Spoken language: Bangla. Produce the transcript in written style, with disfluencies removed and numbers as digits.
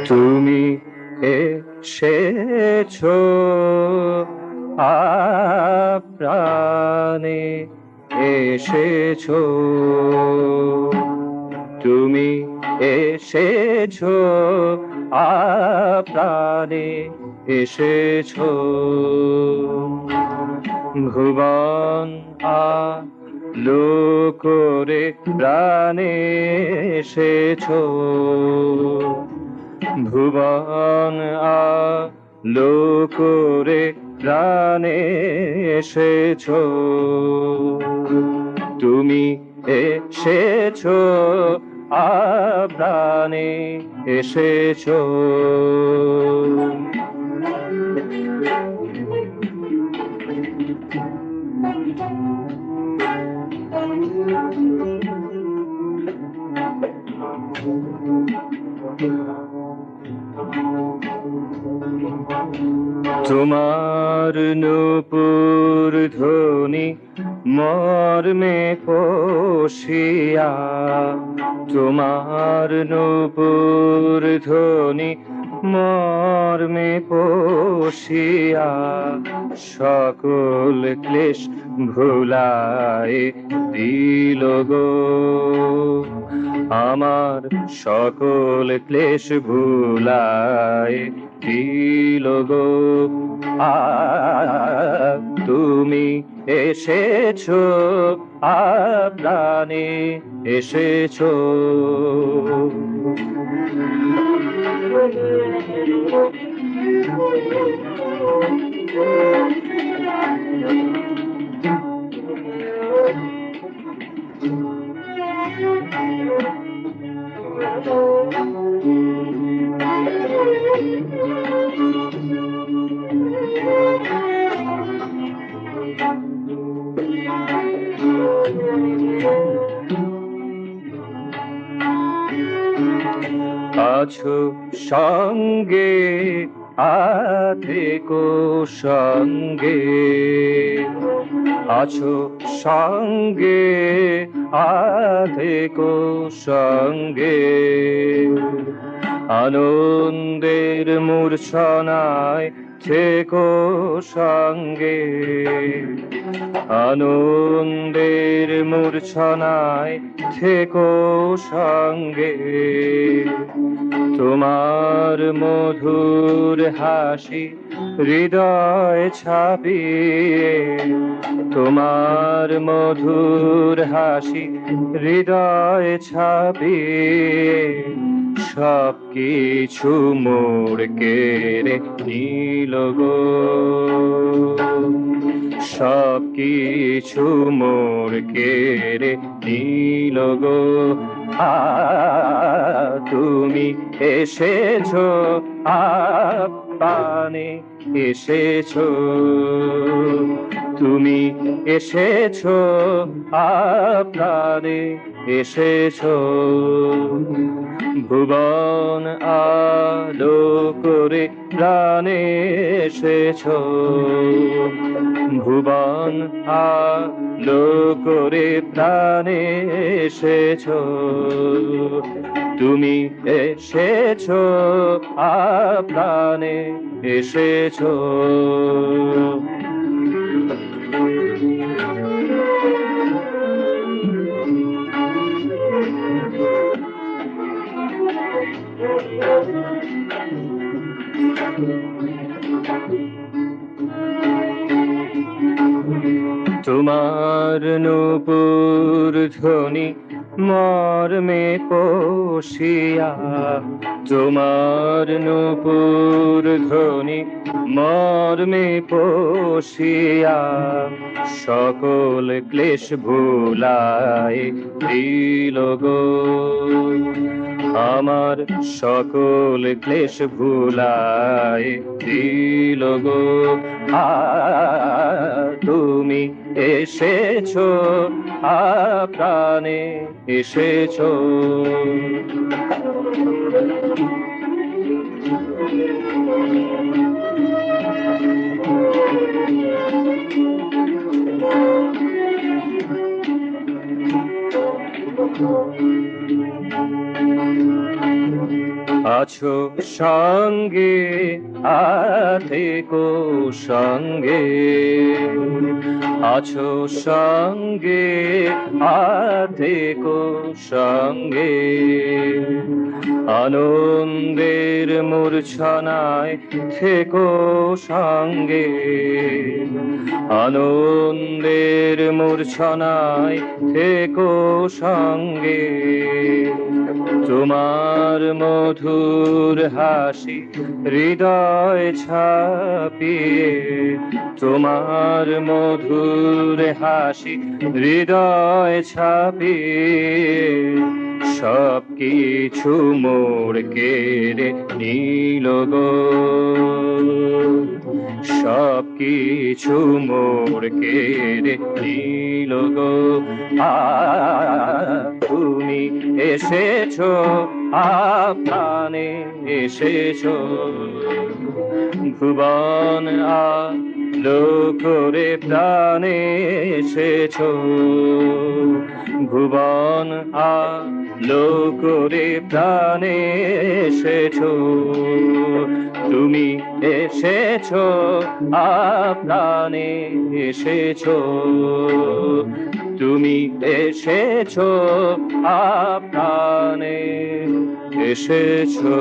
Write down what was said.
তুমি এসেছো আপ্রাণে এসেছো, তুমি এসেছো আপ্রাণে এসেছো, ভুবন আলো করে প্রাণে এসেছো, ভুবন আলো করে প্রাণে এসেছো, তুমি এসেছো আপ্রাণে এসেছো। তোমার নূপুর ধ্বনি মর্মে পশিয়া, তোমার নূপুর ধ্বনি মর্মে পশিয়া, সকল ক্লেশ ভুলায় দিল গো, আমার সকল ক্লেশ ভুলায় দিল গো। তুমি এসেছো আপ্রাণে এসেছো, আছো সঙ্গে আথেকো সঙ্গে, আছো সঙ্গে আথেকো সঙ্গে, আনন্দের মূর্ছনায় থেকো সঙ্গে, আনন্দের মূর্ছনায় থেকো সঙ্গে, তোমার মধুর হাসি হৃদয় ছাপিয়ে, তোমার মধুর হাসি হৃদয় ছাপিয়ে, সব কিছু মোড় কেড়ে নিল গো, সব কিছু মোড় কেড়ে নিল গো। তুমি এসেছো আপ্রাণে এসেছো, তুমি এসেছো আপ্রাণে এসেছো, ভুবন আলো করে প্রাণে এসেছো, ভুবন আলো করে প্রাণে এসেছো, তুমি এসেছো আপ্রাণে এসেছো। তোমার নূপুর ধ্বনি মর্মে পশিয়া, তোমার নূপুর ধ্বনি মর্মে পশিয়া, সকল ক্লেশ ভুলায় দিল গো, আমার সকল ক্লেশ ভুলায় দিল গো। তুমি এসেছো প্রাণে এসেছো আছো সঙ্গে থেকো সঙ্গে আছো সঙ্গে থেকো সঙ্গে আনন্দের মূর্ছনায় থেকো সঙ্গে আনন্দের মূর্ছনায় থেকো সঙ্গে তোমার মধুর হাসি হৃদয় ছাপিয়ে তোমার মধুর হাসি হৃদয় ছাপিয়ে সব কিছু মোড় কেড়ে নিল গো সব কিছু মোড় কেড়ে নিল গো তুমি এসেছো প্রাণে এসেছো ভুবন আলো করে প্রাণে এসেছো ভুবন আলো করে প্রাণে এসেছো তুমি এসেছো প্রাণে এসেছো তুমি এসেছো প্রাণে এসেছো